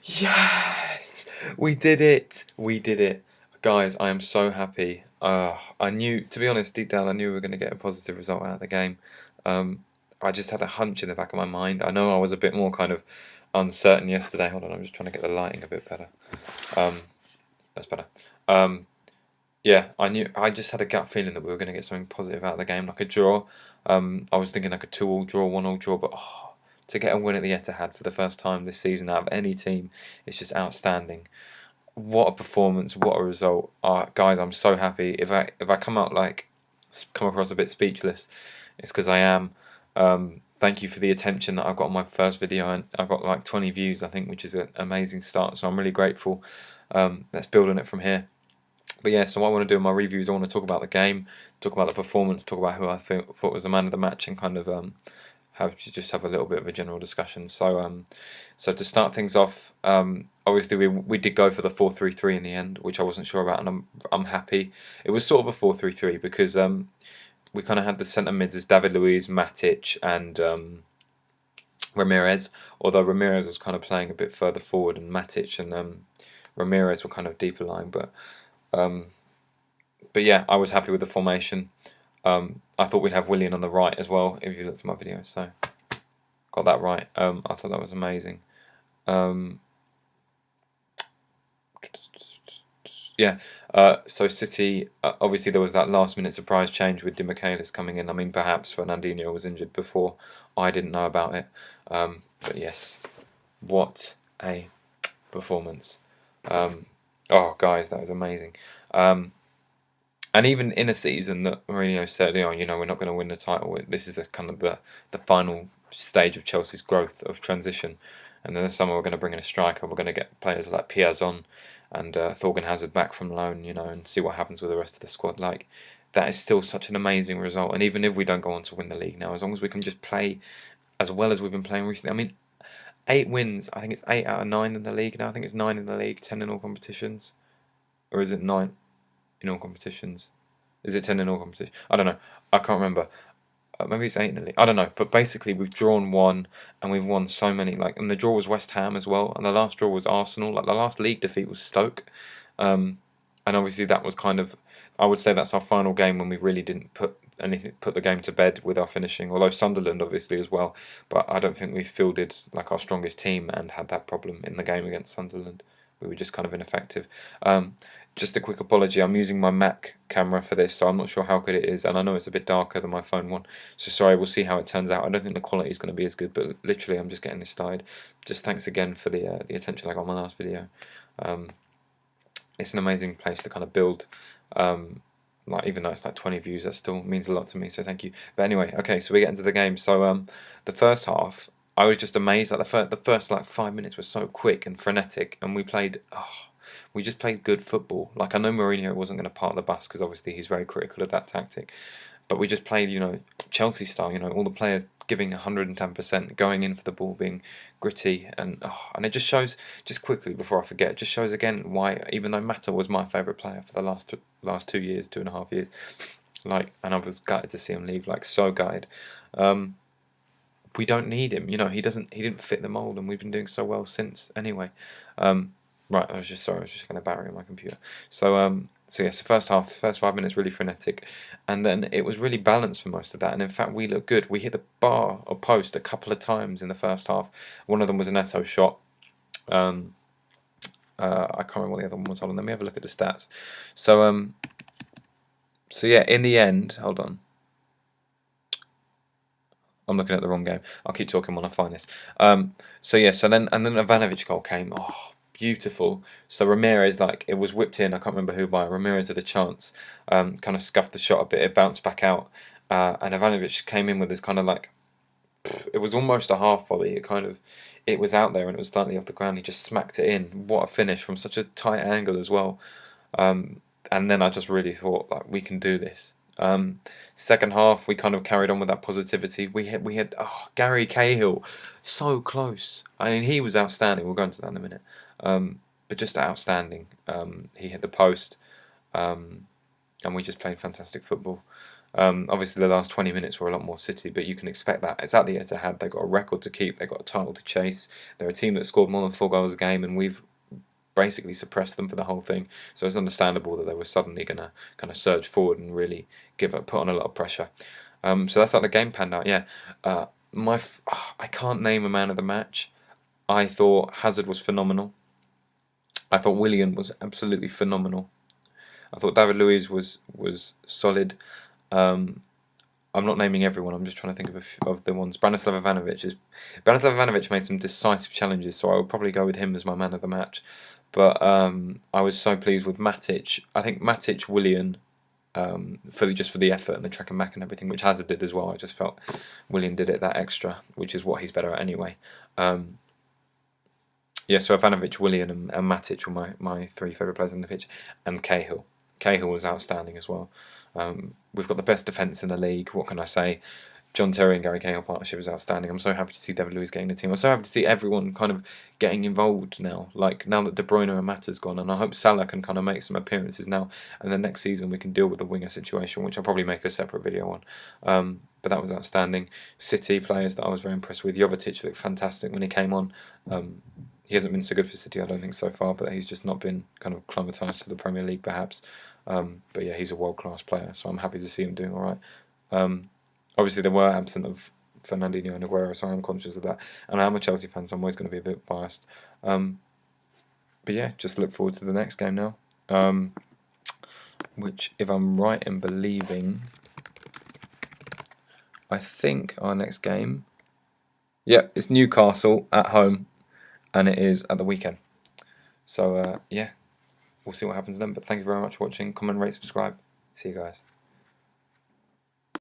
Yes, we did it. We did it, guys. I am so happy. I knew, to be honest, deep down, I knew we were going to get a positive result out of the game. Um, I just had a hunch in the back of my mind. I know I was a bit more kind of uncertain yesterday. Hold on, I'm just trying to get the lighting a bit better. Um, that's better. Um, yeah, I knew. I just had a gut feeling that we were going to get something positive out of the game, like a draw. I was thinking like a 2-2 draw, 1-1 draw, but to get a win at the Etihad for the first time this season out of any team is just outstanding. What a performance! What a result, guys! I'm so happy. If I come across a bit speechless, it's because I am. Thank you for the attention that I've got on my first video, and I've got like 20 views, I think, which is an amazing start. So I'm really grateful. Let's build on it from here. But yeah, so what I want to do in my reviews, I want to talk about the game, talk about the performance, talk about who I thought was the man of the match, and kind of have a little bit of a general discussion. So to start things off, obviously we did go for the 4-3-3 in the end, which I wasn't sure about, and I'm happy. It was sort of a 4-3-3 because we kind of had the centre mids as David Luiz, Matic, and Ramirez. Although Ramirez was kind of playing a bit further forward, and Matic and Ramirez were kind of deeper line, um, but yeah, I was happy with the formation. I thought we'd have Willian on the right as well, if you looked at my video, so got that right. I thought that was amazing. Yeah, so City, obviously there was that last minute surprise change with Di Michaelis coming in. I mean, perhaps Fernandinho was injured before. I didn't know about it. But yes, what a performance. Oh, guys, that was amazing. And even in a season that Mourinho said, we're not going to win the title. This is a kind of the final stage of Chelsea's growth of transition. And then this summer we're going to bring in a striker. We're going to get players like Piazon and Thorgan Hazard back from loan, and see what happens with the rest of the squad. Like, that is still such an amazing result. And even if we don't go on to win the league now, as long as we can just play as well as we've been playing recently. I mean, 8 wins. I think it's 8 out of 9 in the league now. I think it's 9 in the league, 10 in all competitions, or is it 9 in all competitions? Is it 10 in all competitions? I don't know. I can't remember. Maybe it's 8 in the league. I don't know. But basically, we've drawn one, and we've won so many. And the draw was West Ham as well, and the last draw was Arsenal. Like, the last league defeat was Stoke, and obviously that was kind of. I would say that's our final game when we really didn't put the game to bed with our finishing. Although Sunderland obviously as well, but I don't think we fielded like our strongest team and had that problem in the game against Sunderland. We were just kind of ineffective. Just a quick apology, I'm using my Mac camera for this, so I'm not sure how good it is, and I know it's a bit darker than my phone one, so sorry, we'll see how it turns out. I don't think the quality is going to be as good, but literally I'm just getting this started. Just thanks again for the attention I got on my last video. It's an amazing place to kind of build, like, even though it's like 20 views, that still means a lot to me, so thank you. But anyway, okay, so we get into the game. So the first half, I was just amazed. Like the first like 5 minutes were so quick and frenetic, and we just played good football. Like, I know Mourinho wasn't going to part the bus because obviously he's very critical of that tactic, but we just played, Chelsea style. All the players giving 110%, going in for the ball, being gritty, and it just shows. Just quickly before I forget, it just shows again why, even though Mata was my favourite player for the last 2 years, 2.5 years, and I was gutted to see him leave, so gutted. We don't need him. He didn't fit the mould, and we've been doing so well since. Anyway, right. I was just going to battery on my computer. So yes, the first half, first 5 minutes really frenetic, and then it was really balanced for most of that. And in fact, we looked good. We hit the bar or post a couple of times in the first half. One of them was a Neto shot. I can't remember what the other one was. Hold on, let me have a look at the stats. So yeah, in the end, hold on. I'm looking at the wrong game. I'll keep talking when I find this. So then Ivanovic goal came. Oh, beautiful. So Ramirez, it was whipped in. I can't remember who by. Ramirez had a chance. Kind of scuffed the shot a bit. It bounced back out. And Ivanovic came in with this kind of it was almost a half volley. It was out there and it was slightly off the ground. He just smacked it in. What a finish from such a tight angle as well. And then I just really thought, we can do this. Second half, we kind of carried on with that positivity. We had Gary Cahill, so close. I mean, he was outstanding. We'll go into that in a minute. But just outstanding. He hit the post, and we just played fantastic football. Obviously, the last 20 minutes were a lot more City, but you can expect that. It's at the Etihad. They've got a record to keep. They've got a title to chase. They're a team that scored more than 4 goals a game, and we've basically suppressed them for the whole thing. So it's understandable that they were suddenly going to kind of surge forward and really put on a lot of pressure. So that's how the game panned out. Yeah, I can't name a man of the match. I thought Hazard was phenomenal. I thought Willian was absolutely phenomenal. I thought David Luiz was solid. I'm not naming everyone. I'm just trying to think of the ones. Branislav Ivanovic made some decisive challenges, so I would probably go with him as my man of the match. But I was so pleased with Matic. I think Matic, Willian, for the effort and the track and back and everything, which Hazard did as well. I just felt Willian did it that extra, which is what he's better at anyway. Yeah, so Ivanovic, Willian, and Matic were my 3 favourite players on the pitch, and Cahill. Cahill was outstanding as well. We've got the best defence in the league. What can I say? John Terry and Gary Cahill partnership is outstanding. I'm so happy to see David Luiz getting the team. I'm so happy to see everyone kind of getting involved now. Like now that De Bruyne and Mata's gone, and I hope Salah can kind of make some appearances now. And then next season we can deal with the winger situation, which I'll probably make a separate video on. But that was outstanding. City players that I was very impressed with. Jovetic looked fantastic when he came on. He hasn't been so good for City, I don't think, so far, but he's just not been kind of acclimatised to the Premier League, perhaps. But yeah, he's a world-class player, so I'm happy to see him doing all right. Obviously, they were absent of Fernandinho and Aguero, so I'm conscious of that. And I am a Chelsea fan, so I'm always going to be a bit biased. But yeah, just look forward to the next game now. Which, if I'm right in believing, I think our next game, yeah, it's Newcastle at home, and it is at the weekend. So yeah, we'll see what happens then. But thank you very much for watching. Comment, rate, subscribe. See you guys.